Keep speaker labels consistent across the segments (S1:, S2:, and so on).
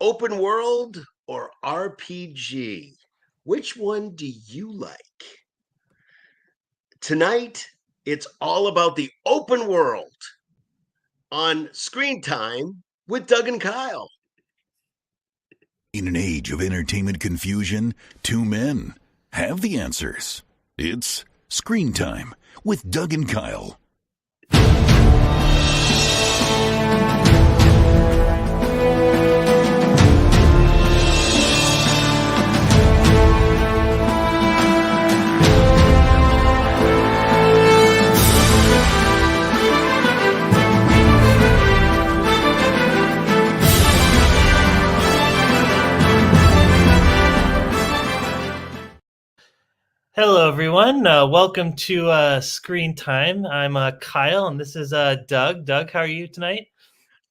S1: Open world or RPG? Which one do you like? Tonight, it's all about the open world on Screen Time with Doug and Kyle.
S2: In an age of entertainment confusion, two men have the answers. It's Screen Time with Doug and Kyle.
S3: Hello, everyone. Welcome to Screen Time. I'm Kyle, and this is Doug. Doug, how are you tonight?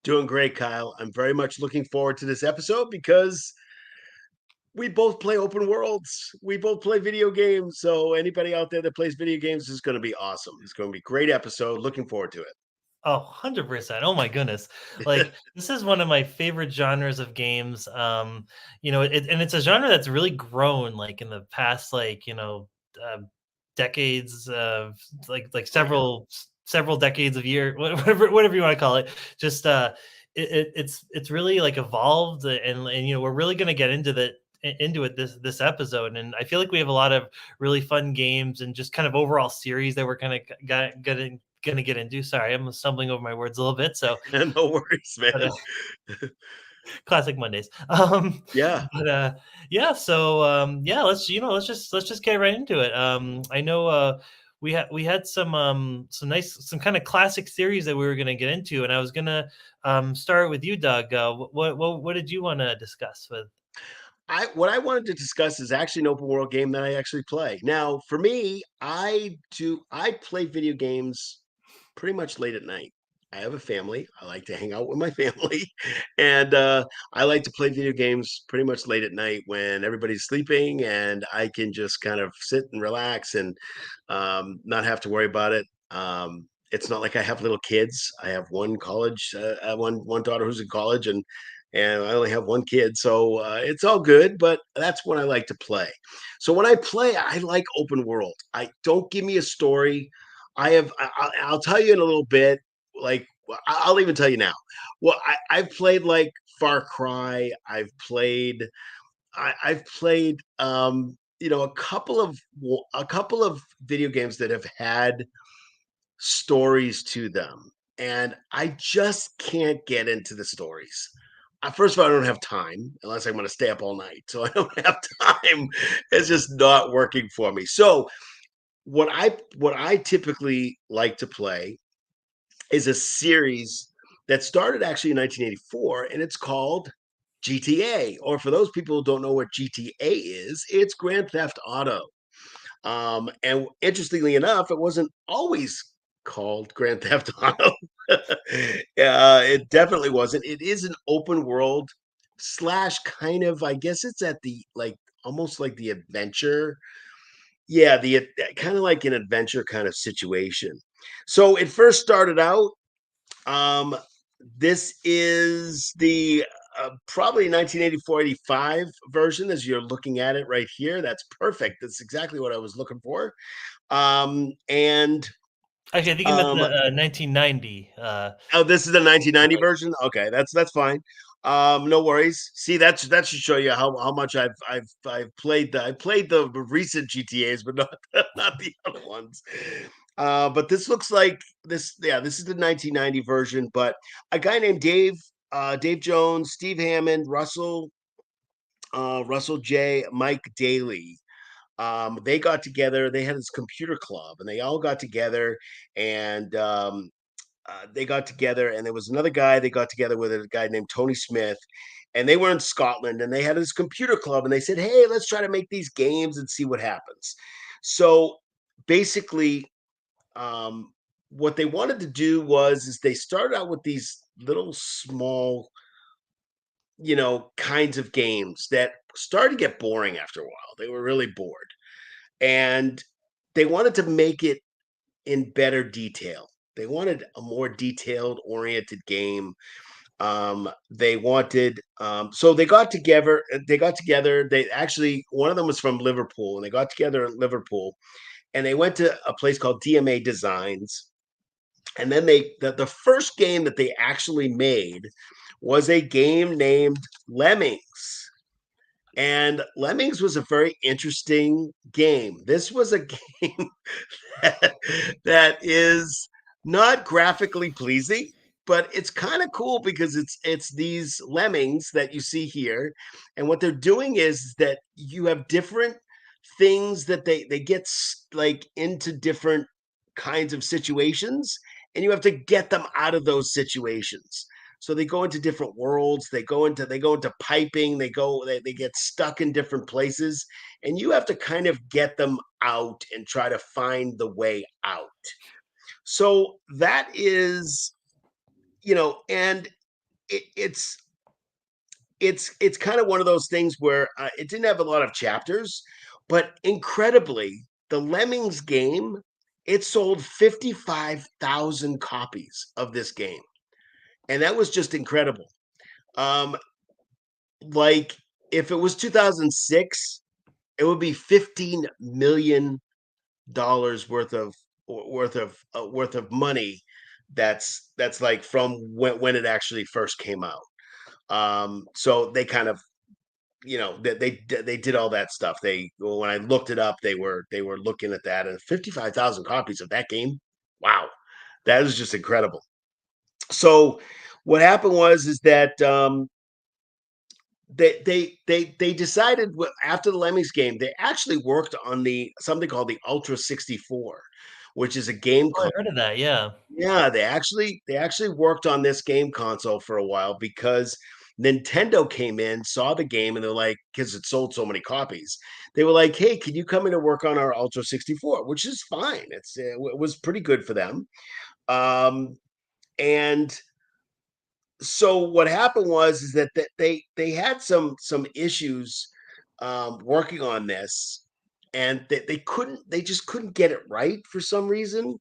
S1: Doing great, Kyle. I'm very much looking forward to this episode because we both play open worlds. We both play video games. So anybody out there that plays video games is going to be awesome. It's going to be a great episode. Looking forward to
S3: Oh, 100%. Oh my goodness. Like,
S1: it.
S3: this is one of my favorite genres of games. And it's a genre that's really grown like in the past, uh, decades of like
S1: Oh yeah.
S3: several decades of year, whatever you want to call it. Just it's really like evolved, and we're really going to get into it this episode. And I feel like we have a lot of really fun games and just kind of overall series that we're kind of gonna get into. Sorry, I'm stumbling over my words a little bit. So,
S1: No worries,
S3: but
S1: man.
S3: classic Mondays.
S1: Yeah.
S3: But yeah. So yeah, let's just get right into it. I know we had some some kind of classic series that we were gonna get into, and I was gonna start with you, Doug. What did you want to discuss with?
S1: What I wanted to discuss is actually an open world game that I actually play. Now, for me, I play video games pretty much late at night. I have a family. I like to hang out with my family, and I like to play video games pretty much late at night when everybody's sleeping, and I can just kind of sit and relax and not have to worry about it. It's not like I have little kids. I have one college, one daughter who's in college, and I only have one kid, so it's all good. But that's when I like to play. So when I play, I like open world. I don't give me a story. I'll tell you in a little bit. Like I'll even tell you now. Well, I've played like Far Cry. I've played a couple of video games that have had stories to them, and I just can't get into the stories. First of all, I don't have time unless I'm going to stay up all night, so I don't have time. It's just not working for me. So what I typically like to play is a series that started actually in 1984, and it's called GTA. Or for those people who don't know what GTA is, it's Grand Theft Auto. And interestingly enough, it wasn't always called Grand Theft Auto. It definitely wasn't. It is an open world slash kind of, I guess it's at the like almost like the adventure. Yeah, the kind of like an adventure kind of situation. So it first started out. Um, this is the probably 1984-85 version as you're looking at it right here. That's perfect. That's exactly what I was looking for. And
S3: Actually, I think you meant
S1: um,
S3: the 1990.
S1: oh, this is the 1990 version. Okay, that's fine. No worries. See, that should show you how much I've played I played the recent GTA's, but not not the other ones. But this looks like this. Yeah, this is the 1990 version. But a guy named Dave Jones, Steve Hammond, Russell J, Mike Daly. They got together. They had this computer club, and they all got together and they got together, and there was another guy they got together with, a guy named Tony Smith, and they were in Scotland, and they had this computer club, and they said, "Hey, let's try to make these games and see what happens." So basically, um, what they wanted to do was is they started out with these little small, kinds of games that started to get boring after a while. They were really bored, and they wanted to make it in better detail. They wanted a more detailed oriented game. They wanted, so they got together. They actually, one of them was from Liverpool, and they got together in Liverpool, and they went to a place called DMA Designs. And then the first game that they actually made was a game named Lemmings. And Lemmings was a very interesting game. This was a game that is not graphically pleasing, but it's kind of cool because it's these lemmings that you see here, and what they're doing is that you have different things that they get like into different kinds of situations, and you have to get them out of those situations. So they go into different worlds, they go into piping, they get stuck in different places, and you have to kind of get them out and try to find the way out. So that is, and it's kind of one of those things where it didn't have a lot of chapters, but incredibly, the Lemmings game, it sold 55,000 copies of this game, and that was just incredible. Um, like if it was 2006, it would be $15 million worth of money. That's like from when it actually first came out. So they kind of, they did all that stuff. When I looked it up, they were looking at that, and 55,000 copies of that game. Wow, that is just incredible. So what happened is that they decided, after the Lemmings game, they actually worked on the something called the Ultra 64, which is a game.
S3: Oh, I heard of that. Yeah.
S1: Yeah, they actually worked on this game console for a while because Nintendo came in, saw the game, and they're like, because it sold so many copies, they were like, "Hey, can you come in and work on our Ultra 64?" Which is fine. It was pretty good for them. And so what happened is that they had some issues working on this, and they just couldn't get it right for some reason.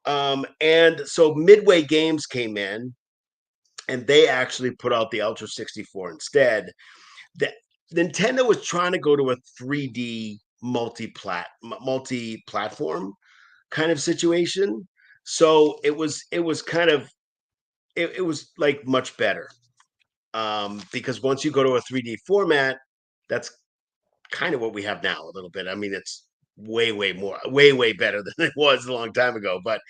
S1: And so Midway Games came in, and they actually put out the Ultra 64 instead. That Nintendo was trying to go to a 3D multi-platform kind of situation. So it was kind of, it was like much better, because once you go to a 3D format, that's kind of what we have now a little bit. I mean, it's way more, way better than it was a long time ago. But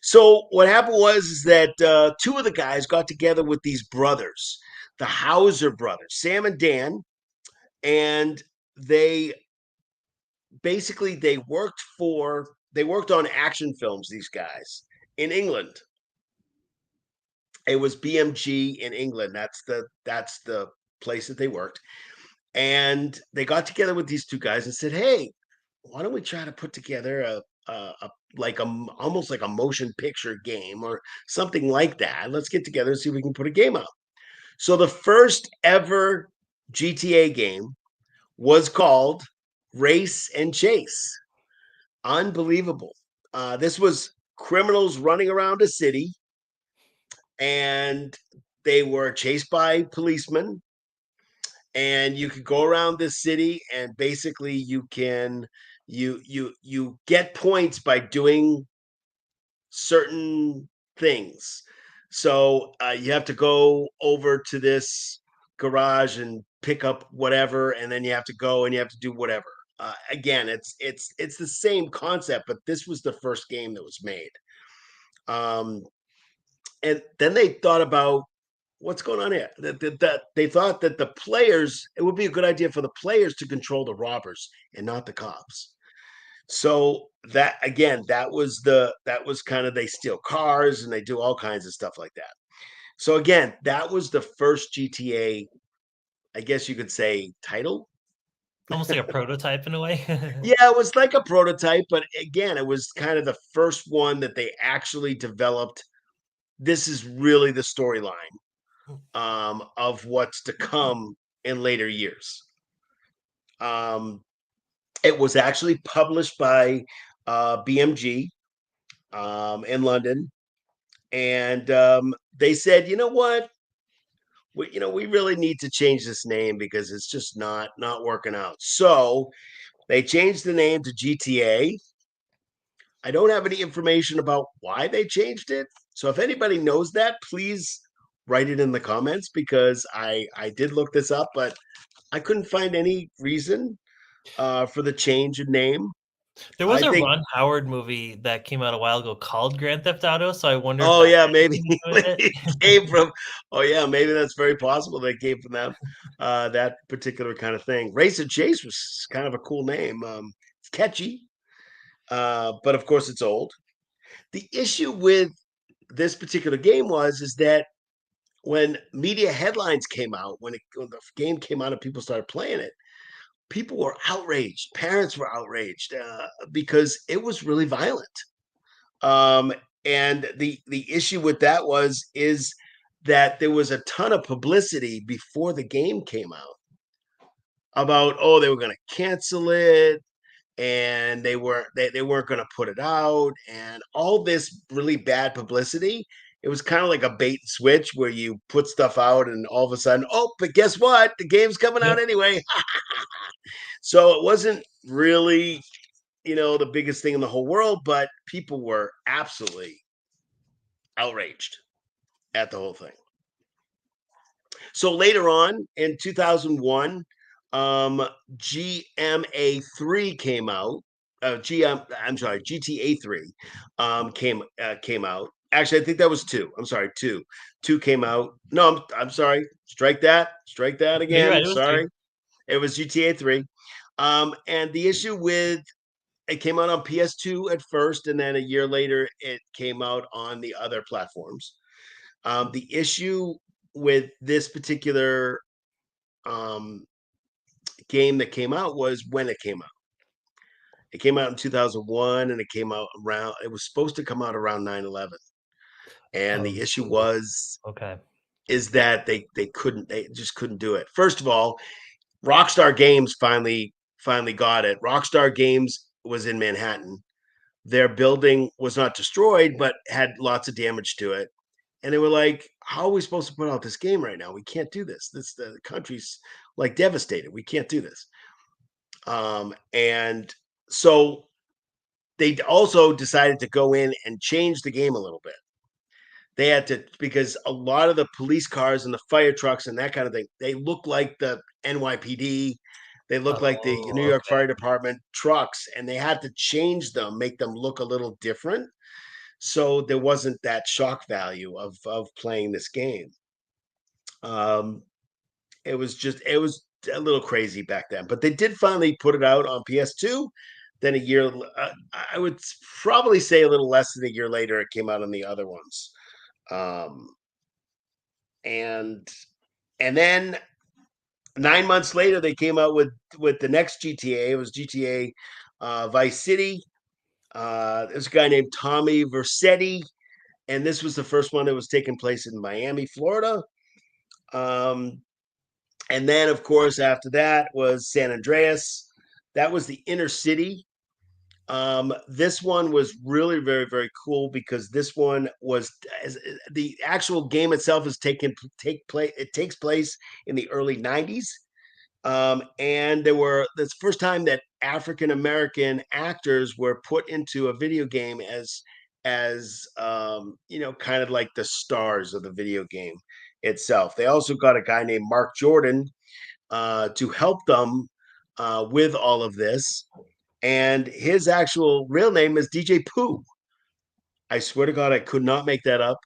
S1: so what happened is that two of the guys got together with these brothers, the Hauser brothers, Sam and Dan, and they basically they worked on action films. These guys in England. It was BMG in England. That's the place that they worked. And they got together with these two guys and said, "Hey, why don't we try to put together almost like a motion picture game or something like that? Let's get together and see if we can put a game out." So the first ever GTA game was called Race and Chase. Unbelievable. This was criminals running around a city, and they were chased by policemen, and you could go around this city, and basically you get points by doing certain things. So you have to go over to this garage and pick up whatever, and then you have to go and you have to do whatever. Again, it's the same concept, but this was the first game that was made. Um, and then they thought about what's going on here. That they thought that the players, it would be a good idea for the players to control the robbers and not the cops. So that, again, that was kind of, they steal cars and they do all kinds of stuff like that. So again, that was the first GTA, I guess you could say, title.
S3: Almost like a prototype in a way.
S1: Yeah, it was like a prototype, but again, it was kind of the first one that they actually developed. This is really the storyline of what's to come in later years. Um, it was actually published by BMG in London, and they said, "You know what? we really need to change this name because it's just not working out. So they changed the name to GTA. I don't have any information about why they changed it. So if anybody knows that, please write it in the comments because I did look this up, but I couldn't find any reason for the change in name.
S3: There was
S1: I
S3: a
S1: think,
S3: Ron Howard movie that came out a while ago called Grand Theft Auto, so I wonder if
S1: oh
S3: that
S1: yeah,
S3: had
S1: maybe,
S3: anything to do with
S1: maybe it
S3: it.
S1: came from. Oh yeah, maybe that's very possible. They came from them, that particular kind of thing. Race and Chase was kind of a cool name. It's catchy, but of course it's old. The issue with this particular game was is that when media headlines came out, when the game came out and people started playing it, people were outraged. Parents were outraged because it was really violent. Um, and the issue with that is that there was a ton of publicity before the game came out about, oh, they were going to cancel it and they weren't going to put it out, and all this really bad publicity. It was kind of like a bait and switch where you put stuff out and all of a sudden, oh, but guess what, the game's coming out
S3: Yep.
S1: anyway. So it wasn't really, the biggest thing in the whole world, but people were absolutely outraged at the whole thing. So later on in 2001, GMA3 came out. I'm sorry, GTA 3 came out. Actually, I think that was two. I'm sorry, two. Two came out. No, I'm sorry. Strike that. Strike that
S3: No, you're
S1: again.
S3: right. It was
S1: Sorry.
S3: three.
S1: It was GTA 3. And the issue with it came out on PS2 at first, and then a year later, it came out on the other platforms. The issue with this particular um, game that came out was when it came out. It came out in 2001 and it was supposed to come out around 9/11. And the
S3: Oh,
S1: issue was,
S3: okay.
S1: is that they just couldn't do it. First of all, Rockstar Games finally got it. Rockstar Games was in Manhattan. Their building was not destroyed, but had lots of damage to it. And they were like, "How are we supposed to put out this game right now? We can't do this. The country's like devastated. We can't do this." And so they also decided to go in and change the game a little bit. They had to, because a lot of the police cars and the fire trucks and that kind of thing, they look like the NYPD. They look like the New
S3: Oh,
S1: York
S3: okay.
S1: Fire Department trucks, and they had to change them, make them look a little different. So there wasn't that shock value of playing this game. Um, it was a little crazy back then, but they did finally put it out on PS2. Then a year, I would probably say a little less than a year later, it came out on the other ones. Um, and and then 9 months later, they came out with the next GTA. It was GTA Vice City. There's a guy named Tommy Vercetti, and this was the first one that was taking place in Miami, Florida. Um, And then, of course, after that was San Andreas. That was the inner city. This one was really very, very cool because this one was the actual game itself is take place. It takes place in the early '90s, and that's the first time that African American actors were put into a video game as kind of like the stars of the video game itself. They also got a guy named Mark Jordan to help them with all of this. And his actual real name is DJ Pooh. I swear to God, I could not make that up.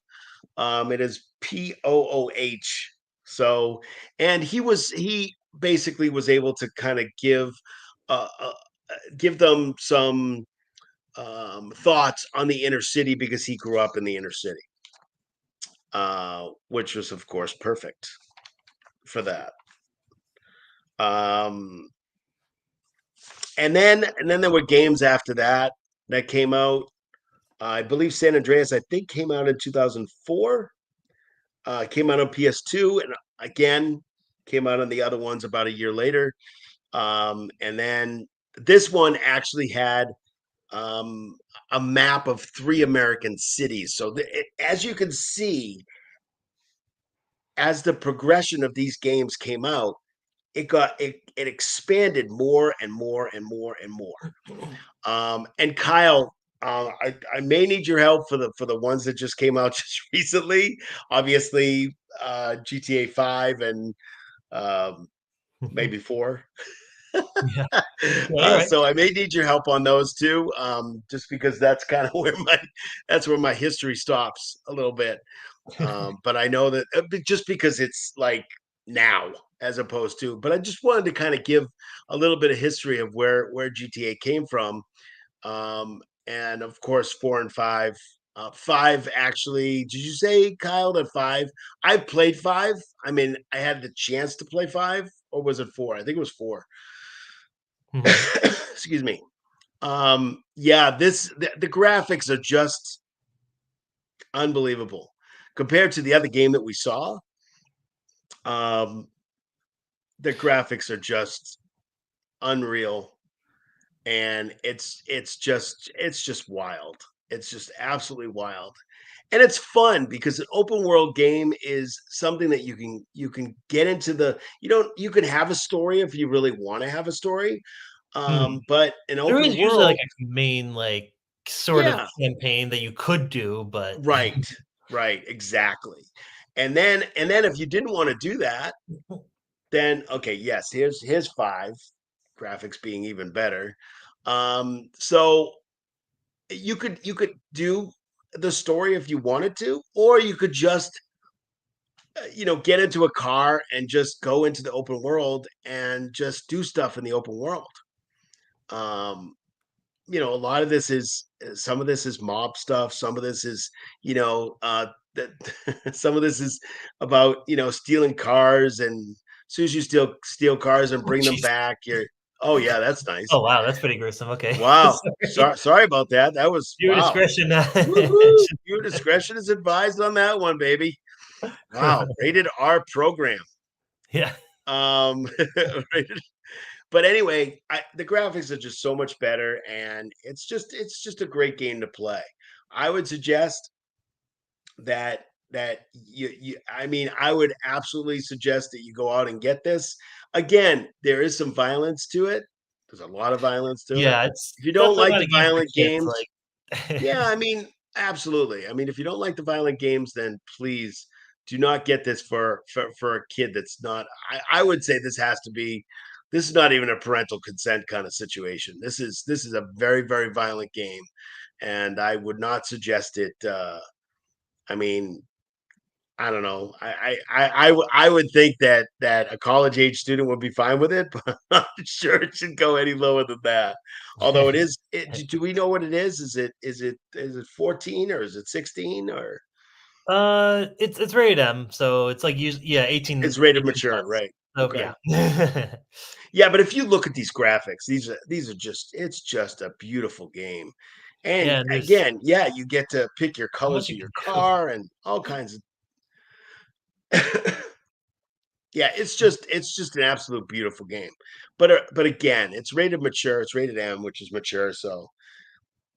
S1: It is Pooh. So, and he basically was able to kind of give them some thoughts on the inner city because he grew up in the inner city, which was, of course, perfect for that. Um, and then there were games after that that came out. I believe San Andreas, I think, came out in 2004. Came out on PS2, and again came out on the other ones about a year later. And then this one actually had um, a map of 3 American cities. So as you can see, as the progression of these games came out, it expanded more and more and more and more. And Kyle, I may need your help for the ones that just came out just recently. Obviously, GTA 5 and maybe 4.
S3: Yeah. Yeah, you're right.
S1: So I may need your help on those too, just because that's kind of where my history stops a little bit. But I know that just because it's like now as opposed to, but I just wanted to kind of give a little bit of history of where GTA came from. And of course, 4 and 5. 5 actually. Did you say, Kyle, that 5? I played 5. I mean, I had the chance to play 5, or was it 4? I think it was 4.
S3: Mhm.
S1: Excuse me. Yeah, the graphics are just unbelievable compared to the other game that we saw. Um, the graphics are just unreal, and it's just wild. It's just absolutely wild. And it's fun because an open world game is something that you can get into you can have a story if you really want to have a story.
S3: Mhm.
S1: But an
S3: There
S1: open
S3: is usually like
S1: world,
S3: a main, like, sort of
S1: yeah,
S3: campaign that you could do, but
S1: right, right, exactly. And then if you didn't want to do that, then okay, yes, here's 5, graphics being even better. So you could do the story if you wanted to, or you could just get into a car and just go into the open world and just do stuff in the open world. Um, a lot of this is some of this is mob stuff. Some of this is that some of this is about stealing cars, and as soon as you steal cars and
S3: oh,
S1: bring them
S3: jeez.
S1: back, you're oh yeah, that's nice.
S3: Oh, wow, that's pretty gruesome, okay.
S1: Wow.
S3: Sorry.
S1: Sorry about that. That was
S3: Your
S1: wow.
S3: discretion,
S1: Woohoo! Your discretion is advised on that one, baby. Wow, rated R program.
S3: Yeah.
S1: Rated, but anyway, the graphics are just so much better, and it's just a great game to play. I would suggest that you I mean, I would absolutely suggest that you go out and get this. Again, there is some violence to it. There's a lot of violence to it.
S3: Yeah, it's
S1: If you don't
S3: definitely
S1: like
S3: not
S1: the
S3: a game for
S1: violent
S3: kids,
S1: games, yeah,
S3: like
S1: I mean, absolutely. I mean, if you don't like the violent games, then please do not get this for a kid that's not. I would say this has to be. This is not even a parental consent kind of situation. This is a very very violent game, and I would not suggest it. I mean, I don't know. I would think that a college age student would be fine with it, but I'm not sure it should go any lower than that. Although it is, do we know what it is? Is it 14 or is it 16 or
S3: it's rated M, so it's like yeah,
S1: it's rated
S3: 18
S1: mature,
S3: plus.
S1: right?
S3: So
S1: Okay.
S3: yeah.
S1: Yeah, but if you look at these graphics, these are just it's just a beautiful game. And
S3: Yeah, and there's
S1: again, yeah, you get to pick your
S3: so much
S1: colors of
S3: you
S1: your
S3: can do.
S1: car and all kinds of Yeah, it's just an absolute beautiful game. But again, it's rated mature. It's rated M, which is mature. So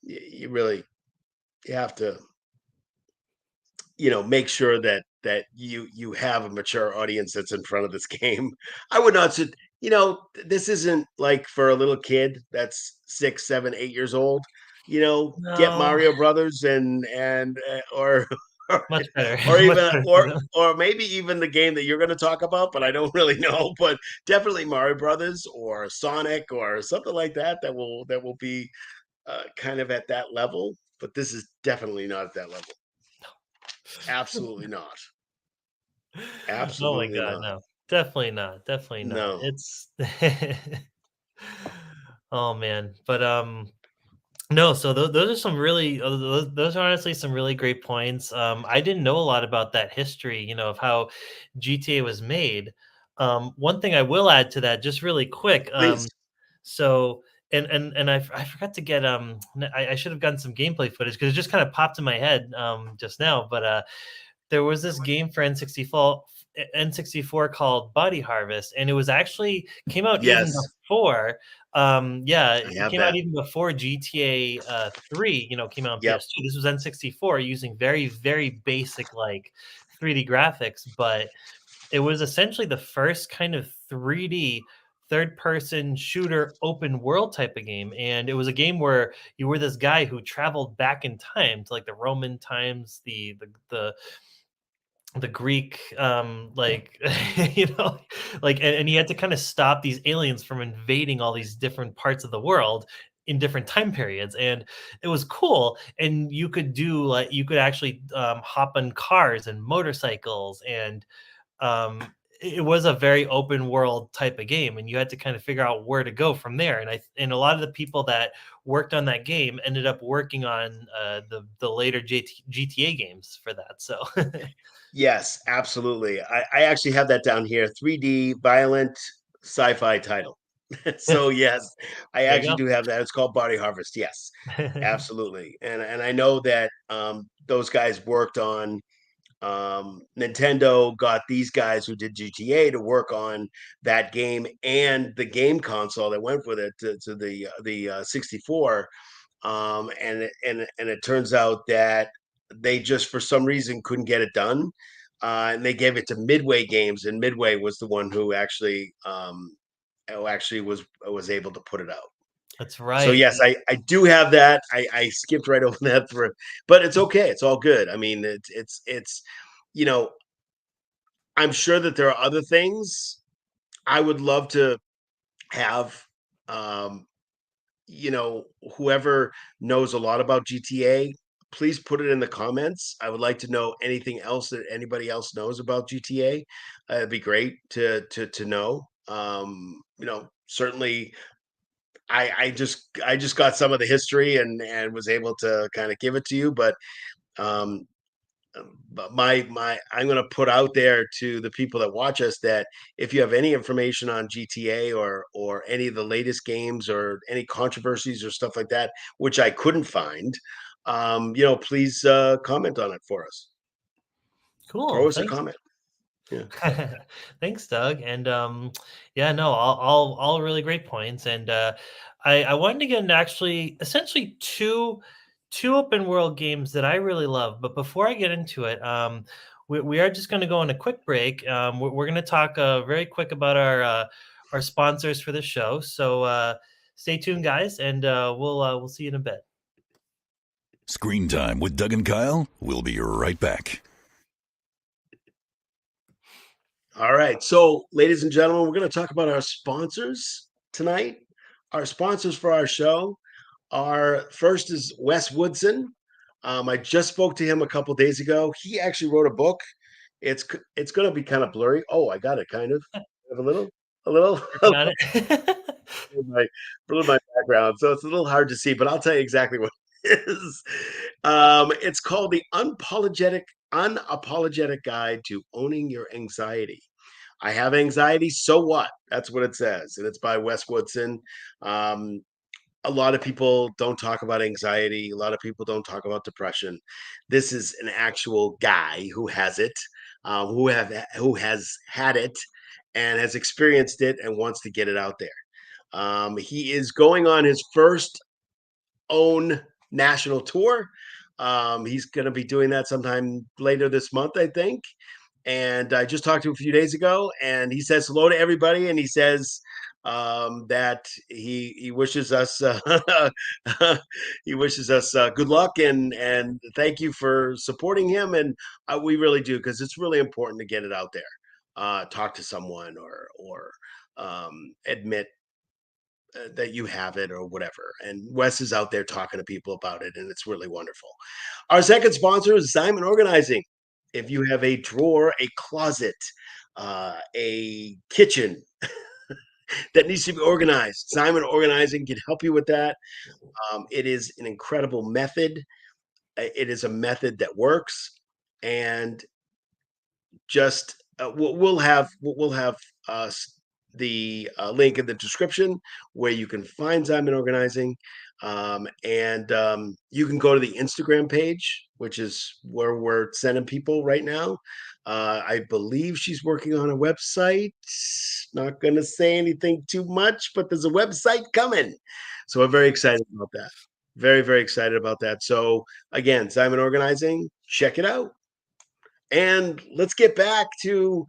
S1: you really you have to make sure that you have a mature audience that's in front of this game. I would not say this isn't like for a little kid that's 6, 7, 8 years old. Get
S3: No,
S1: Mario Brothers and or or,
S3: much better,
S1: or
S3: much
S1: even
S3: better for
S1: or
S3: them.
S1: or maybe even the game that you're going to talk about, but I don't really know. But definitely Mario Brothers or Sonic or something like that will be kind of at that level. But this is definitely not at that level. Absolutely not.
S3: Oh my
S1: Absolutely
S3: god,
S1: not.
S3: no. Definitely not, definitely not.
S1: No.
S3: It's oh man, but, no, so those are some really those are honestly some really great points. I didn't know a lot about that history, of how GTA was made. One thing I will add to that just really quick,
S1: Please.
S3: so and I forgot to get, I should have gotten some gameplay footage because it just kind of popped in my head, just now, but, there was this game for N64 called Body Harvest, and it was actually came out even
S1: Yes.
S3: before. Yeah,
S1: I
S3: it
S1: have
S3: came out
S1: that.
S3: even before GTA 3, came out on
S1: Yep.
S3: PS2. This was N64 using very, very basic like 3D graphics, but it was essentially the first kind of 3D third person shooter open world type of game. And it was a game where you were this guy who traveled back in time to like the Roman times, the Greek, like, you know, like, and he had to kind of stop these aliens from invading all these different parts of the world in different time periods. And it was cool. And you could do like, you could actually hop on cars and motorcycles. And it was a very open world type of game, and you had to kind of figure out where to go from there. And a lot of the people that worked on that game ended up working on the later GTA games for that. So
S1: Yes, absolutely. I actually have that down here, 3D violent sci-fi title. So yes, I
S3: there
S1: actually
S3: you
S1: do have that. It's called Body Harvest. Yes,
S3: go.
S1: absolutely. And I know that those guys worked on Nintendo got these guys who did GTA to work on that game and the game console that went with it to the 64. And it turns out that they just for some reason couldn't get it done, and they gave it to Midway Games, and Midway was the one who actually was able to put it out.
S3: That's
S1: So
S3: right.
S1: yes, I do have that. I skipped right over that but it's okay. It's all good. I mean, it's you know, I'm sure that there are other things I would love to have. Um, Whoever knows a lot about GTA, please put it in the comments. I would like to know anything else that anybody else knows about GTA. It'd be great to know. Certainly I just got some of the history and was able to kind of give it to you, um but my I'm going to put out there to the people that watch us that if you have any information on GTA or any of the latest games or any controversies or stuff like that, which I couldn't find, please comment on it for us. Throw
S3: Cool.
S1: us a
S3: Thanks.
S1: comment. Yeah.
S3: Thanks, Doug. And yeah, no, all really great points. And I wanted to get into actually essentially two open world games that I really love. But before I get into it, we are just going to go on a quick break. We're going to talk very quick about our sponsors for the show. So stay tuned, guys, and we'll see you in a bit.
S2: Screen Time with Doug and Kyle. We'll be right back.
S1: All right. So, ladies and gentlemen, we're going to talk about our sponsors tonight. Our sponsors for our show. Our first is Wes Woodson. I just spoke to him a couple days ago. He actually wrote a book. It's going to be kind of blurry. Oh, I got it, kind of. A little,
S3: Working on it.
S1: my my background, so it's a little hard to see. But I'll tell you exactly what it is. It's called the Unapologetic Guide to Owning Your Anxiety. I have anxiety, so what? That's what it says, and it's by Wes Woodson. Um, a lot of people don't talk about anxiety. A lot of people don't talk about depression. This is an actual guy who has it, who has had it, and has experienced it, and wants to get it out there. He is going on his first own national tour. He's going to be doing that sometime later this month, I think. And I just talked to him a few days ago, and he says hello to everybody, and he says that he wishes us he wishes us good luck and thank you for supporting him, and we really do because it's really important to get it out there. Talk to someone or admit that you have it or whatever. And Wes is out there talking to people about it, and it's really wonderful. Our second sponsor is Simon Organizing. If you have a drawer, a closet, a kitchen that needs to be organized, Simon Organizing can help you with that. It is an incredible method. It is a method that works, and just we'll have the link in the description where you can find Simon Organizing, and you can go to the Instagram page, which is where we're sending people right now. I believe she's working on a website. Not going to say anything too much, but there's a website coming, so we're very excited about that. Very excited about that. So again, Simon Organizing, check it out. And let's get back to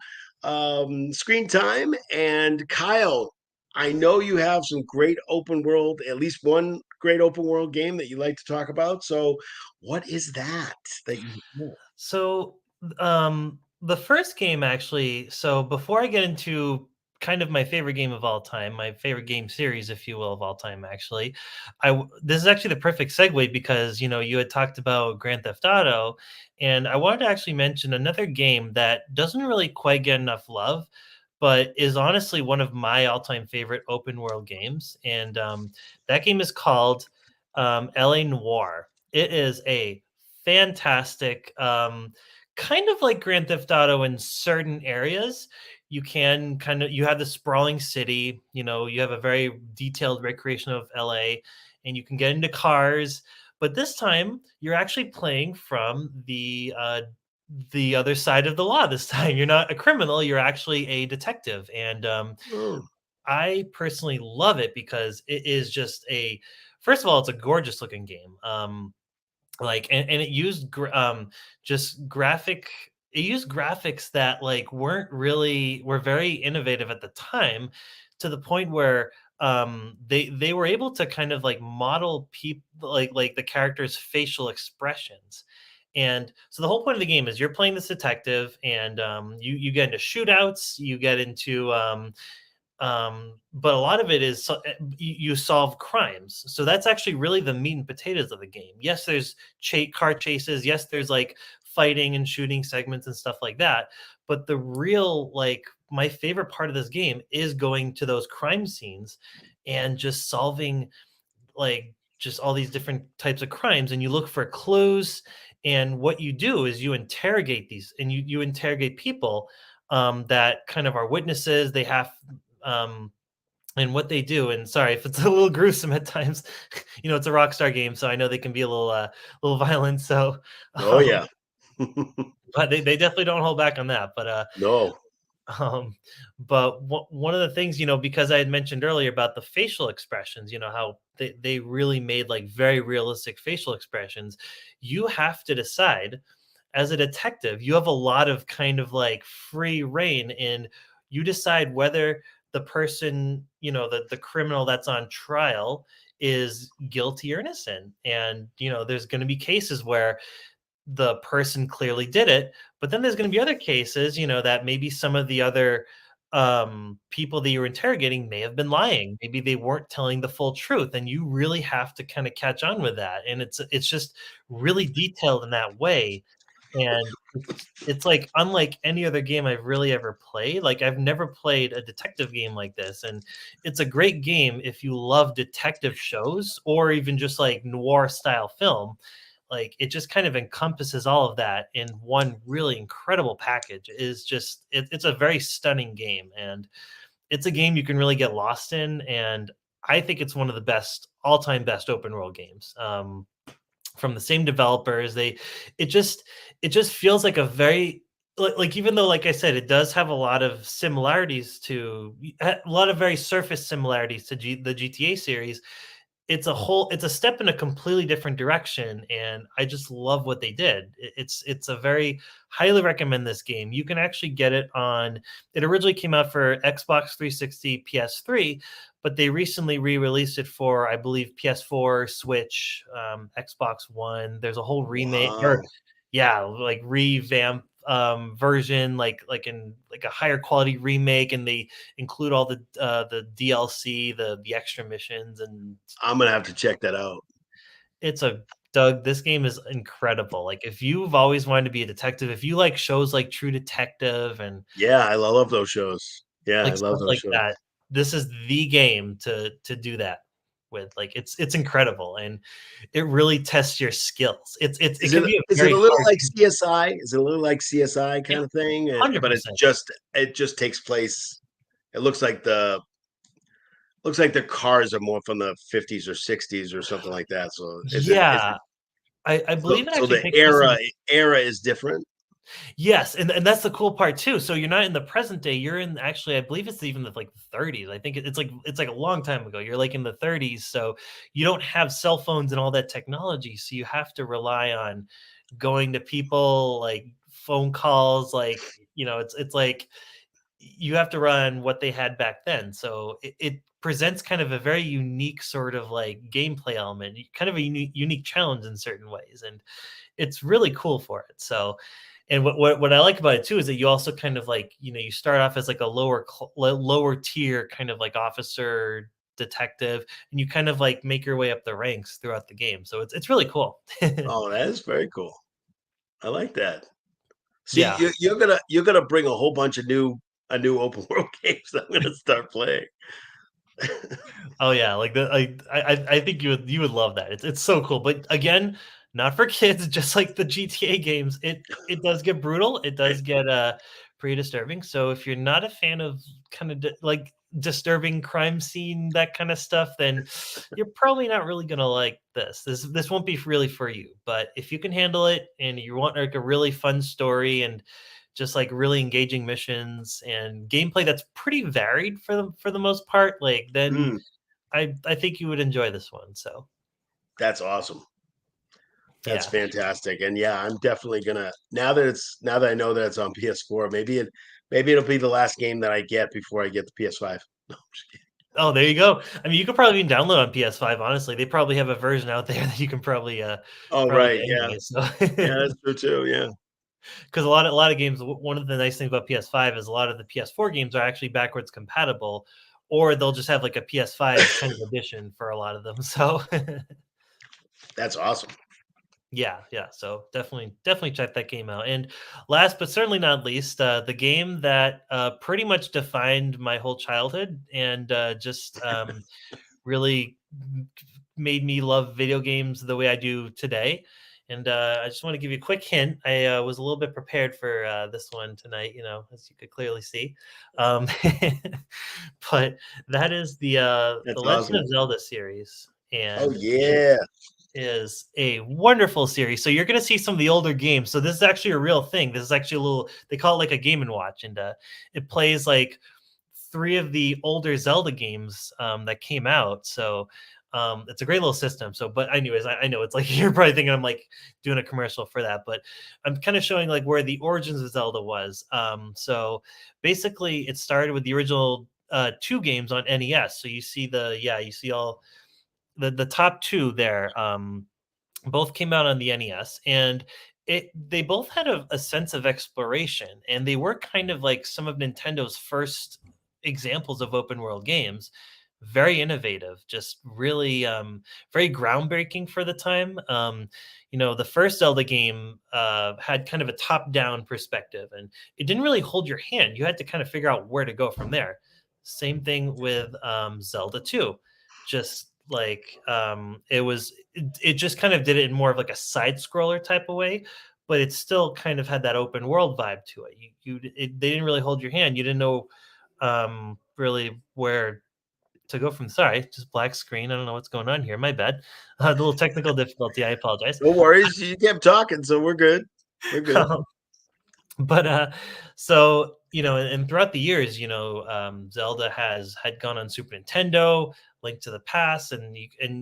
S1: screen time. And Kyle, I know you have some great open world, at least one great open world game that you like to talk about. So, what is that you know?
S3: So, the first game actually. So before I get into kind of my favorite game of all time, my favorite game series, if you will, of all time, actually, this is actually the perfect segue because you had talked about Grand Theft Auto, and I wanted to actually mention another game that doesn't really quite get enough love, but is honestly one of my all-time favorite open world games, and that game is called LA Noir. It is a fantastic, kind of like Grand Theft Auto in certain areas. You have the sprawling city, you have a very detailed recreation of LA, and you can get into cars. But this time, you're actually playing from the other side of the law. This time, you're not a criminal; you're actually a detective, and
S1: Oh,
S3: I personally love it because it is just a. First of all, it's a gorgeous looking game. Like and it used just graphic it used graphics that like were very innovative at the time, to the point where they were able to kind of like model people, like the characters' facial expressions. And so the whole point of the game is you're playing this detective, and you get into shootouts, you get into but a lot of it is you solve crimes. So that's actually really the meat and potatoes of the game. Yes, there's car chases. Yes, there's like fighting and shooting segments and stuff like that. But the real, like, my favorite part of this game is going to those crime scenes and just solving, like, just all these different types of crimes, and you look for clues. And what you do is you interrogate these, and you interrogate people that kind of are witnesses. They have um, and what they do, and sorry if it's a little gruesome at times. It's a Rockstar game, so I know they can be a little violent. So,
S1: oh
S3: um,
S1: yeah.
S3: but they definitely don't hold back on that. But
S1: No.
S3: um, one of the things, because I had mentioned earlier about the facial expressions, how they really made like very realistic facial expressions. You have to decide, as a detective, you have a lot of kind of like free reign, and you decide whether the person, the criminal that's on trial is guilty or innocent. And, there's going to be cases where the person clearly did it, but then there's going to be other cases, that maybe some of the other people that you're interrogating may have been lying. Maybe they weren't telling the full truth, and you really have to kind of catch on with that. And it's just really detailed in that way. And it's like unlike any other game I've really ever played. Like, I've never played a detective game like this, and it's a great game if you love detective shows or even just like noir style film. Like, it just kind of encompasses all of that in one really incredible package. It's a very stunning game, and it's a game you can really get lost in. And I think it's one of the best, all-time best open world games. From the same developers. It just feels like a very, like, even though, like I said, it does have a lot of similarities to a lot of very surface similarities to the GTA series. It's a step in a completely different direction, and I just love what they did. It's a very highly recommend this game. You can actually get it on. It originally came out for Xbox 360, PS3, but they recently re-released it for, I believe, PS4, Switch, Xbox One. There's a whole remake, or
S1: Wow.
S3: yeah, like revamp version, like in like a higher quality remake, and they include all the DLC, the extra missions, and
S1: I'm gonna have to check that out.
S3: it's a Doug, this game is incredible. Like, if you've always wanted to be a detective, if you like shows like True Detective and
S1: Yeah, I love those shows. Yeah, I
S3: like
S1: love
S3: stuff
S1: those
S3: like
S1: shows.
S3: that, this is the game to do that with. Like, it's incredible, and it really tests your skills. It
S1: Is
S3: can
S1: it
S3: be a
S1: is it
S3: very
S1: a little
S3: hard
S1: like
S3: game.
S1: CSI? Is it a little like CSI
S3: Yeah,
S1: kind of thing? But it's
S3: 100%.
S1: just it just takes place. It looks like the cars are more from the 50s or 60s or something like that. So is it
S3: Yeah, I believe it
S1: so
S3: actually
S1: the
S3: takes place in.
S1: era is different?
S3: Yes, and that's the cool part too. So you're not in the present day. You're in, actually, I believe it's even the like 30s. I think it's like a long time ago. You're like in the 30s, so you don't have cell phones and all that technology. So you have to rely on going to people, like phone calls, like, it's like you have to run what they had back then. So it presents kind of a very unique sort of like gameplay element, kind of a unique challenge in certain ways, and it's really cool for it. So, and what I like about it too is that you also kind of like, you start off as like a lower tier kind of like officer detective, and you kind of like make your way up the ranks throughout the game. So it's really cool.
S1: Oh, that is very cool. I like that. See,
S3: Yeah.
S1: you're gonna bring a whole bunch of new open world games that I'm gonna start playing.
S3: Oh yeah, like I think you would love that. It's so cool. But again, not for kids, just like the GTA games. It does get brutal. It does get pretty disturbing. So if you're not a fan of kind of like disturbing crime scene, that kind of stuff, then you're probably not really gonna like this. This won't be really for you. But if you can handle it and you want like a really fun story and just like really engaging missions and gameplay that's pretty varied for the most part, like then
S1: Mm,
S3: I think you would enjoy this one. So
S1: that's awesome. That's
S3: yeah.
S1: fantastic. And yeah, I'm definitely gonna now that I know that it's on PS4, maybe it'll be the last game that I get before I get the PS5. No, I'm just kidding.
S3: Oh, there you go. I mean, you could probably even download on PS5. Honestly, they probably have a version out there that you can
S1: Oh,
S3: probably
S1: right.
S3: get
S1: Yeah.
S3: anyway. So
S1: Yeah, that's true too. Yeah.
S3: because a lot of games, one of the nice things about PS5 is a lot of the PS4 games are actually backwards compatible, or they'll just have like a PS5 kind of edition for a lot of them. So
S1: That's awesome.
S3: yeah, yeah. So definitely check that game out. And last but certainly not least, the game that pretty much defined my whole childhood and just really made me love video games the way I do today. And I just want to give you a quick hint. I was a little bit prepared for this one tonight, as you could clearly see. Um, but that is the
S1: That's
S3: Legend
S1: awesome.
S3: of Zelda series,
S1: Oh
S3: and it
S1: yeah.
S3: is a wonderful series. So you're going to see some of the older games. So this is actually a real thing. This is actually a little, they call it like a Game and Watch, and it plays like three of the older Zelda games that came out. So it's a great little system. So, but anyways, I know it's like you're probably thinking I'm like doing a commercial for that, but I'm kind of showing like where the origins of Zelda was. So basically, it started with the original two games on NES. So you see all the top two there. Both came out on the NES, and they both had a sense of exploration, and they were kind of like some of Nintendo's first examples of open world games. Very innovative, just really very groundbreaking for the time. The first Zelda game had kind of a top down perspective, and it didn't really hold your hand. You had to kind of figure out where to go from there. Same thing with Zelda 2. Just like it just kind of did it in more of like a side scroller type of way, but it still kind of had that open world vibe to it. They didn't really hold your hand. You didn't know really where to go from. Sorry, just black screen. I don't know what's going on here. My bad. The little technical difficulty. I apologize.
S1: No worries. You kept talking, so we're good. We're good.
S3: But so and throughout the years, Zelda had gone on Super Nintendo, Link to the Past, and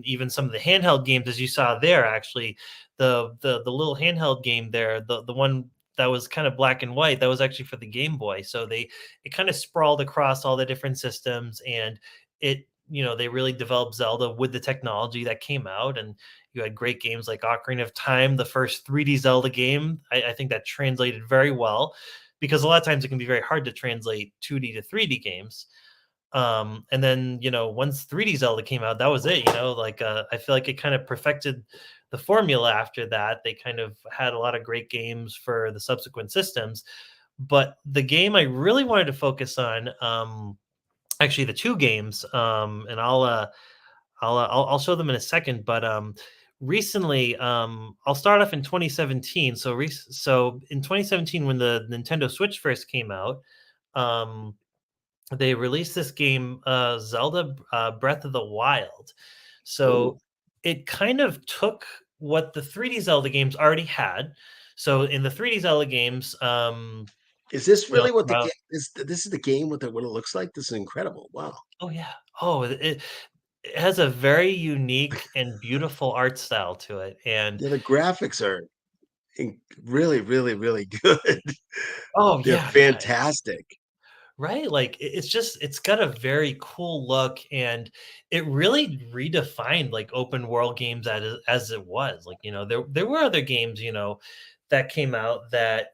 S3: even some of the handheld games, as you saw there. Actually, the little handheld game there, the one that was kind of black and white, that was actually for the Game Boy. So it kind of sprawled across all the different systems, and they really developed Zelda with the technology that came out. And you had great games like Ocarina of Time, the first 3D Zelda game. I think that translated very well, because a lot of times it can be very hard to translate 2D to 3D games. And then, once 3D Zelda came out, that was it. I feel like it kind of perfected the formula after that. They kind of had a lot of great games for the subsequent systems. But the game I really wanted to focus on, actually the two games, and I'll show them in a second. But recently, I'll start off in 2017. So in 2017, when the Nintendo Switch first came out, they released this game, Zelda Breath of the Wild.
S1: Oh,
S3: So it kind of took what the 3D Zelda games already had. So in the 3D Zelda games,
S1: is this really what the
S3: throughout.
S1: game is? This is the game with what it looks like. This is incredible. Wow.
S3: Oh yeah. Oh, it has a very unique and beautiful art style to it, and
S1: Yeah, the graphics are really, really, really good.
S3: Oh
S1: They're
S3: yeah, yeah.
S1: fantastic.
S3: Right? Like it's just it's got a very cool look, and it really redefined like open world games as it was. Like, there were other games, that came out that,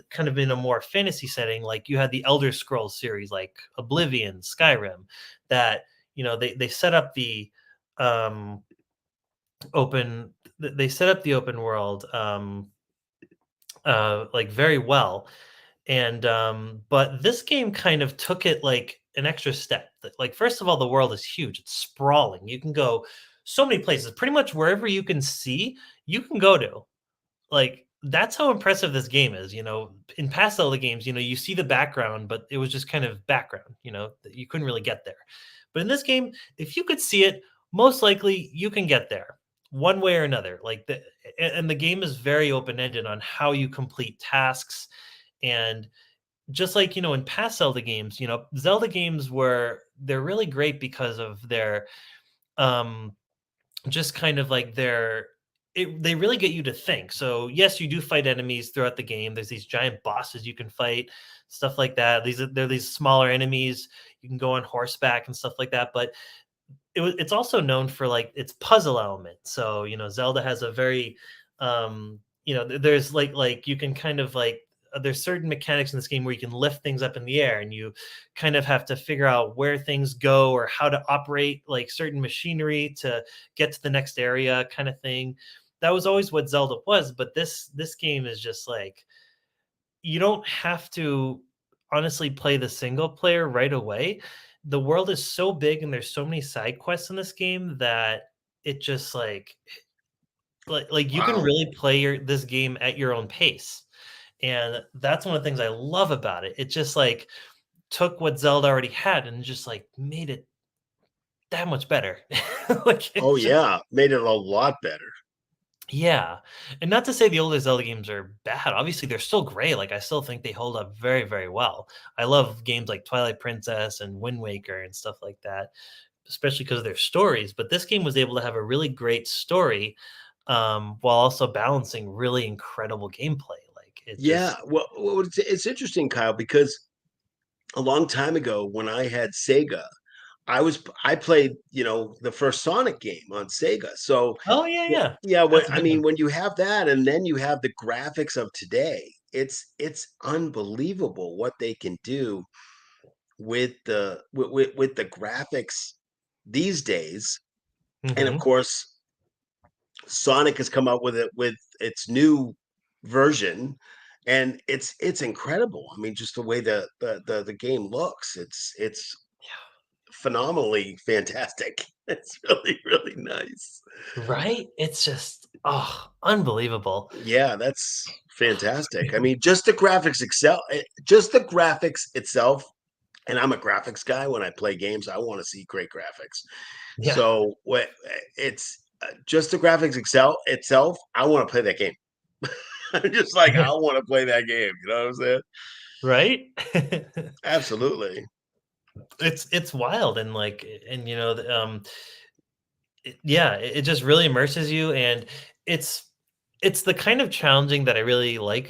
S3: kind of in a more fantasy setting. Like you had the Elder Scrolls series like Oblivion, Skyrim, that, they set up the um they set up the open world like very well. And but this game kind of took it like an extra step. Like, first of all, the world is huge. It's sprawling. You can go so many places. Pretty much wherever you can see, you can go to. Like, that's how impressive this game is. In past Zelda games, you see the background, but it was just kind of background, that you couldn't really get there. But in this game, if you could see it, most likely you can get there one way or another. And the game is very open-ended on how you complete tasks. And just like, in past Zelda games, Zelda games they're really great because of their um just kind of like they really get you to think. So yes, you do fight enemies throughout the game. There's these giant bosses you can fight, stuff like that. They're these smaller enemies. You can go on horseback and stuff like that. But it's also known for like its puzzle element. So, Zelda has a very there's like you can kind of like there's certain mechanics in this game where you can lift things up in the air, and you kind of have to figure out where things go or how to operate like certain machinery to get to the next area, kind of thing. That was always what Zelda was, but this game is just like, you don't have to honestly play the single player right away. The world is so big and there's so many side quests in this game that it just like you can
S1: Wow.
S3: really play this game at your own pace. And that's one of the things I love about it. It just like took what Zelda already had and just like made it that much better. Like
S1: Oh,
S3: it's just
S1: yeah, made it a lot better.
S3: yeah. And not to say the older Zelda games are bad. Obviously, they're still great. Like, I still think they hold up very, very well. I love games like Twilight Princess and Wind Waker and stuff like that, especially because of their stories. But this game was able to have a really great story, while also balancing really incredible gameplay. Like, it
S1: Yeah,
S3: just,
S1: well, it's interesting, Kyle, because a long time ago when I had Sega, I played, the first Sonic game on Sega. So
S3: oh, yeah, yeah.
S1: yeah,
S3: That's a
S1: I
S3: good one.
S1: mean, when you have that and then you have the graphics of today, it's unbelievable what they can do with with the graphics these days. And of
S3: Hmm.
S1: course, Sonic has come out with it with its new version, and it's incredible. I mean, just the way the game looks, it's phenomenally fantastic. It's really, really nice.
S3: Right? It's just, oh, unbelievable.
S1: Yeah, that's fantastic. I mean, just the graphics itself, and I'm a graphics guy. When I play games, I want to see great graphics.
S3: Yeah.
S1: So what it's just the graphics itself, I want to play that game. I'm just like, I want to play that game. You know what I'm saying?
S3: Right?
S1: Absolutely.
S3: It's wild, and yeah, it just really immerses you, and it's it's the kind of challenging that I really like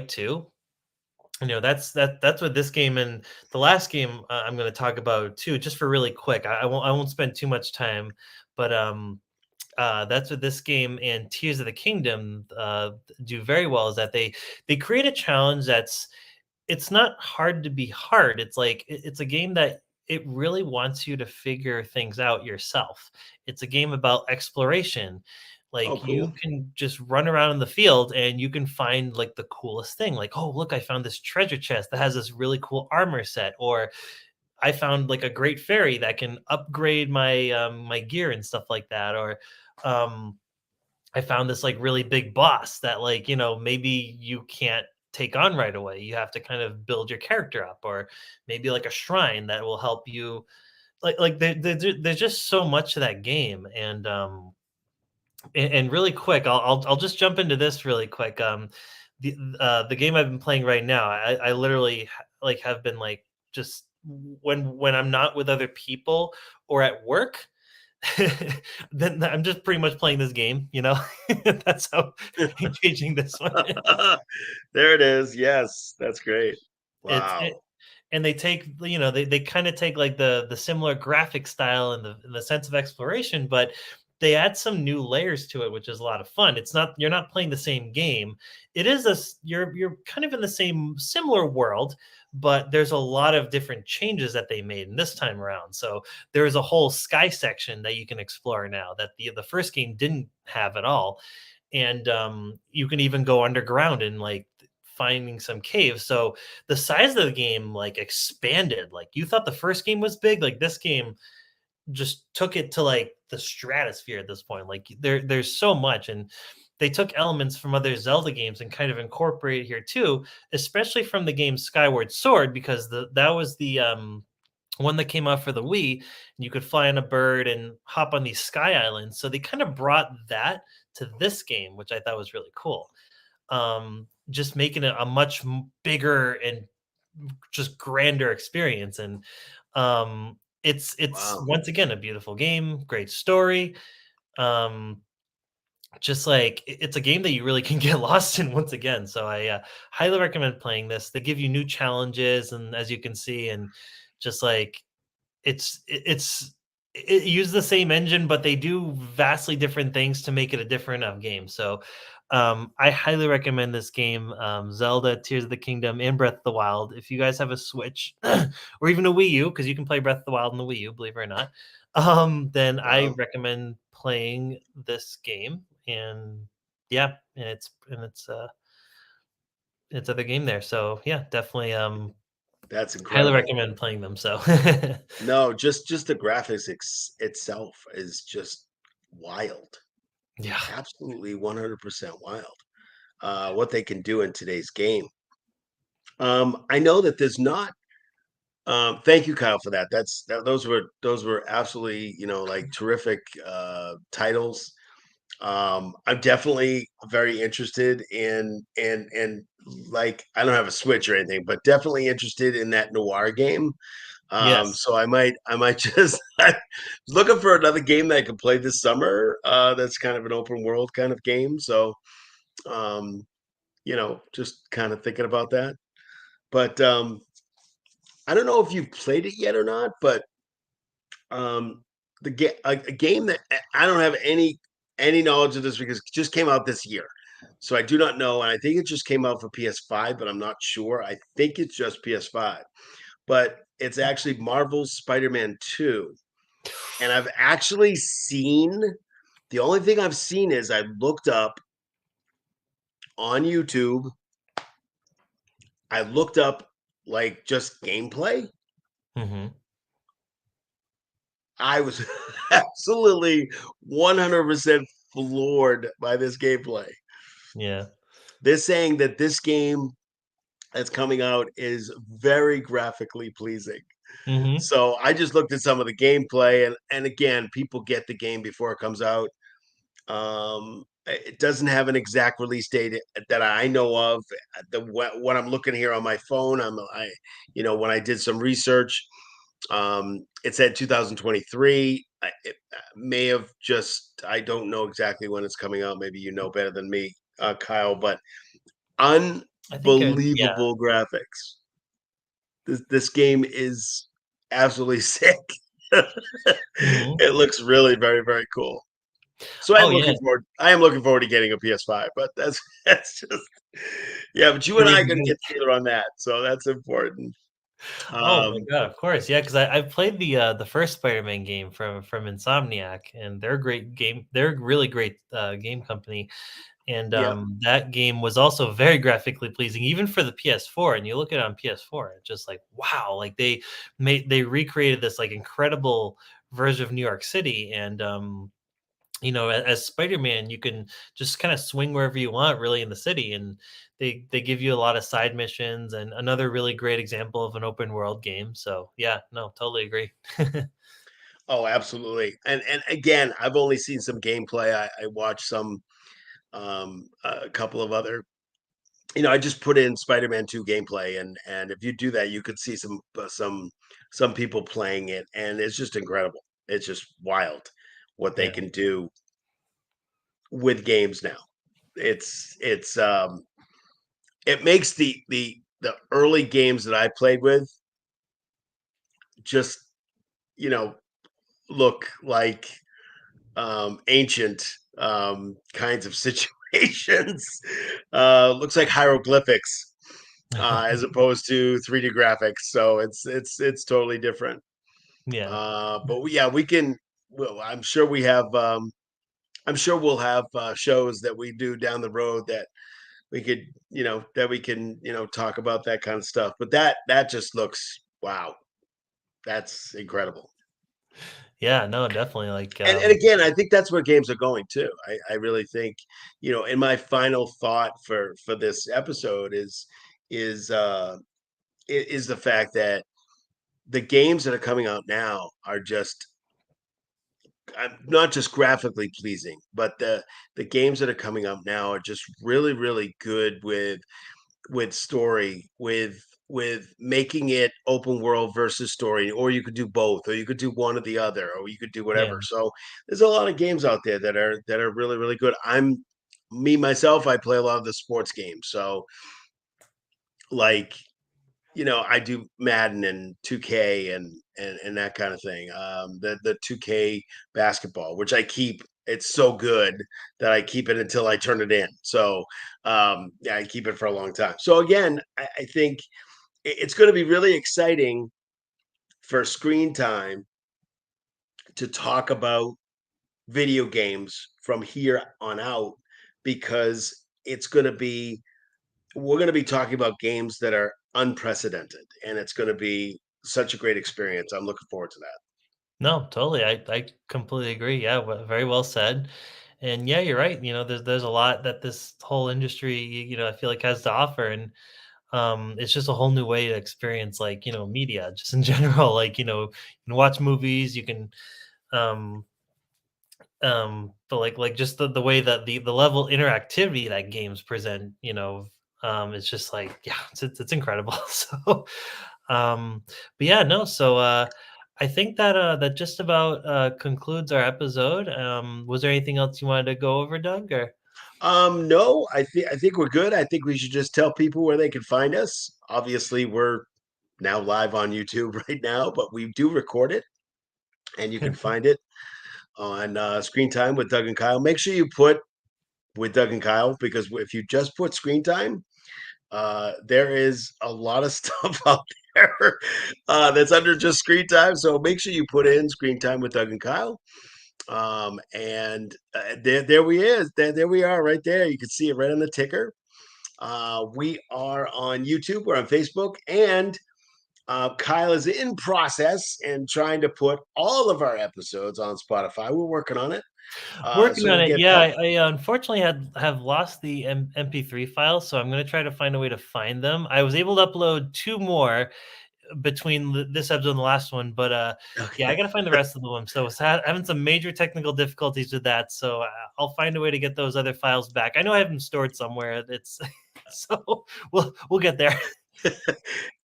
S3: too. That's what this game and the last game I'm going to talk about too, just for really quick. I won't spend too much time, but that's what this game and Tears of the Kingdom do very well, is that they create a challenge that's it's not hard to be hard. It's like it's a game that it really wants you to figure things out yourself. It's a game about exploration.
S1: Oh,
S3: Like, you
S1: cool.
S3: can just run around in the field and you can find like the coolest thing. Like, oh, look, I found this treasure chest that has this really cool armor set, or I found like a great fairy that can upgrade my gear and stuff like that, or um I found this like really big boss that, like, maybe you can't take on right away. You have to kind of build your character up, or maybe like a shrine that will help you. There's just so much to that game, and really quick, I'll just jump into this really quick. The game I've been playing right now, I literally like have been like just when I'm not with other people or at work. then I'm just pretty much playing this game, you know? That's how engaging this one is.
S1: There it is. Yes, that's great.
S3: It's
S1: Wow.
S3: it and they take, you know, they kinda take, like, the similar graphic style and the sense of exploration, but they add some new layers to it, which is a lot of fun. It's not You're not playing the same game. It is a s You're kind of in the same similar world, but there's a lot of different changes that they made in this time around. So, there's a whole sky section that you can explore now that the first game didn't have at all, and you can even go underground and like finding some caves. So the size of the game like expanded. Like you thought the first game was big, like this game just took it to like the stratosphere at this point. Like there's so much, and they took elements from other Zelda games and kind of incorporated here too, especially from the game Skyward Sword, because that was the one that came out for the Wii, and you could fly on a bird and hop on these sky islands. So they kind of brought that to this game, which I thought was really cool. Just making it a much bigger and just grander experience. And it's
S1: Wow.
S3: once again a beautiful game, great story. Um, just like it's a game that you really can get lost in once again. So I highly recommend playing this. They give you new challenges, and as you can see, and just like it use the same engine, but they do vastly different things to make it a different game. So I highly recommend this game, Zelda Tears of the Kingdom and Breath of the Wild. If you guys have a Switch or even a Wii U, because you can play Breath of the Wild on the Wii U, believe it or not, then I
S1: Wow.
S3: recommend playing this game. And yeah, and it's other game there. So yeah, definitely
S1: That's
S3: highly
S1: incredible.
S3: recommend playing them. So
S1: No, just the graphics itself is just wild.
S3: yeah.
S1: Absolutely 100% wild. What they can do in today's game. I know that there's not thank you, Kyle, for that. Those were absolutely, like terrific titles. I'm definitely very interested in like I don't have a Switch or anything, but definitely interested in that noir game.
S3: Yes.
S1: So I might just I was looking for another game that I could play this summer. That's kind of an open world kind of game. So um, just kind of thinking about that. But I don't know if you've played it yet or not, but um, a game that I don't have any knowledge of this because it just came out this year. So I do not know, and I think it just came out for PS5, but I'm not sure. I think it's just PS5, but it's actually Marvel's Spider-Man 2. And I've actually seen the only thing I've seen is I looked up on YouTube, I looked up like just gameplay.
S3: Mhm.
S1: I was absolutely 100% floored by this gameplay.
S3: Yeah.
S1: They're saying that this game that's coming out is very graphically pleasing.
S3: Mhm.
S1: So I just looked at some of the gameplay, and again, people get the game before it comes out. It doesn't have an exact release date that I know of. What I'm looking here on my phone, when I did some research, it said 2023. It may have just I don't know exactly when it's coming out. Maybe you know better than me, Kyle. But
S3: I think yeah.
S1: unbelievable graphics. This game is absolutely sick.
S3: Mhm.
S1: It looks really very very cool. So
S3: Oh, yeah.
S1: I am looking forward to getting a PS5, but that's that's just yeah, but you and I are gonna get together on that, so that's important.
S3: Oh my
S1: Um,
S3: god, of course, yeah, because I've played the first Spider-Man game from Insomniac, and they're a great game. They're a really great game company, and
S1: yep.
S3: that game was also very graphically pleasing, even for the PS4. And you look at it on PS4, it's just like wow, like they recreated this like incredible version of New York City, and as Spider-Man, you can just kind of swing wherever you want, really, in the city, and they give you a lot of side missions, and another really great example of an open world game. So yeah, no, totally agree.
S1: Oh, absolutely. And again, I've only seen some gameplay. I watched a couple of other. I just put in Spider-Man 2 gameplay, and if you do that, you could see some people playing it, and it's just incredible. It's just wild. what they
S3: Yeah.
S1: can do with games now. It's it makes the early games that I played with just, you know, look like ancient kinds of situations. Looks like hieroglyphics as opposed to 3D graphics. So it's totally different.
S3: Yeah.
S1: Yeah, we can. Well, I'm sure we'll have shows that we do down the road that we could, that we can, talk about that kind of stuff. But that just looks wow. That's incredible.
S3: Yeah, no, definitely, like,
S1: And again, I think that's where games are going too. I really think, in my final thought for this episode is is the fact that the games that are coming out now are just not just graphically pleasing, but the games that are coming up now are just really really good with story, with making it open world versus story, or you could do both, or you could do one or the other, or you could do
S3: yeah.
S1: whatever. So there's a lot of games out there that are really really good. I'm me myself. I play a lot of the sports games, so like I do Madden and 2K and that kind of thing. The 2K basketball, which I keep. It's so good that I keep it until I turn it in. So yeah, I keep it for a long time. So again, I think it's going to be really exciting for Screen Time to talk about video games from here on out because we're going to be talking about games that are unprecedented, and it's going to be such a great experience. I'm looking forward to that.
S3: No, totally. I completely agree. Yeah, very well said. And yeah, you're right. There's a lot that this whole industry, I feel like has to offer, and it's just a whole new way to experience, like, media just in general. Like, you can watch movies, you can, um, but like just the way that the level interactivity that games present, it's just like, yeah, it's incredible. So, um, but yeah, no, so I think that that just about concludes our episode. Was there anything else you wanted to go over, Doug? Or
S1: No, I think we're good. I think we should just tell people where they can find us. Obviously, we're now live on YouTube right now, but we do record it, and you can find it on Screen Time with Doug and Kyle. Make sure you put with Doug and Kyle because if you just put Screen Time, there is a lot of stuff out there that's under just Screen Time. So make sure you put in Screen Time with Doug and Kyle. And there we is. There we are right there. You can see it right on the ticker. We are on YouTube. We're on Facebook. And Kyle is in process and trying to put all of our episodes on Spotify. We're working on it.
S3: working
S1: So
S3: on
S1: we'll
S3: it.
S1: get
S3: Yeah,
S1: that.
S3: I unfortunately have lost the MP3 files, so I'm gonna try to find a way to find them. I was able to upload two more between this episode and the last one, but yeah, I
S1: Okay.
S3: gotta find the rest of the them. So having some major technical difficulties with that. So I'll find a way to get those other files back. I know I have them stored somewhere. It's so we'll get there.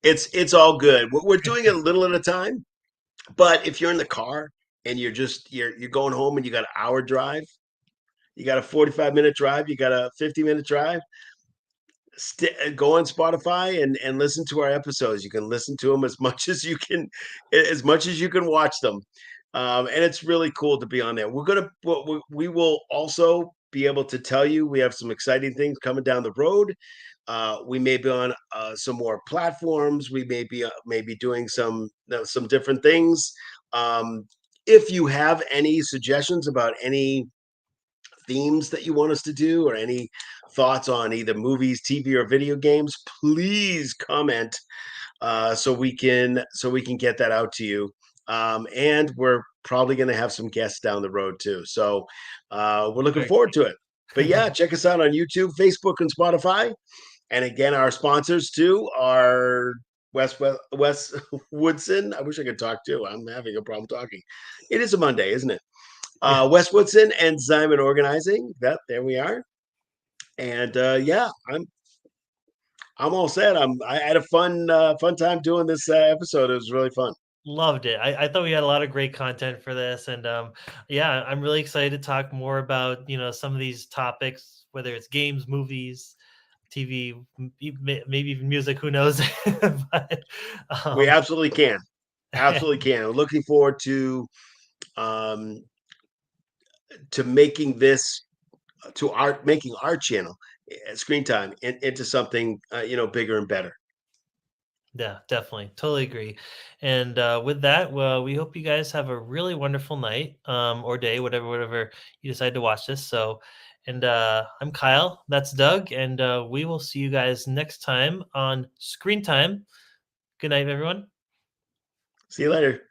S1: It's all good. We're doing it a little at a time. But if you're in the car and you're going home and you got an hour drive, you got a 45-minute drive, you got a 50-minute drive, go on Spotify and listen to our episodes. You can listen to them as much as you can watch them. And it's really cool to be on there. We will also be able to tell you we have some exciting things coming down the road. We may be on some more platforms. We maybe doing some different things. Um, if you have any suggestions about any themes that you want us to do or any thoughts on either movies, TV, or video games, please comment so we can get that out to you. And we're probably going to have some guests down the road too. So we're looking
S3: Very
S1: forward to it. But yeah, check us out on YouTube, Facebook, and Spotify. And again, our sponsors too are Wes Woodson. I wish I could talk too. I'm having a problem talking. It is a Monday, isn't it?
S3: yeah.
S1: Wes Woodson and Zyman Organizing. There we are. And yeah, I'm all set. I had a fun time doing this episode. It was really fun.
S3: Loved it. I thought we had a lot of great content for this, and yeah, I'm really excited to talk more about some of these topics, whether it's games, movies, TV, maybe even music. Who knows? But,
S1: We
S3: um,
S1: absolutely can. Absolutely can. We're looking forward um, to making this making our channel Screen Time into something bigger and better.
S3: yeah, definitely, totally agree. And with that, well, we hope you guys have a really wonderful night or day, whatever you decide to watch this. So, and I'm Kyle. That's Doug, and we will see you guys next time on Screen Time. Good night, everyone.
S1: See you later.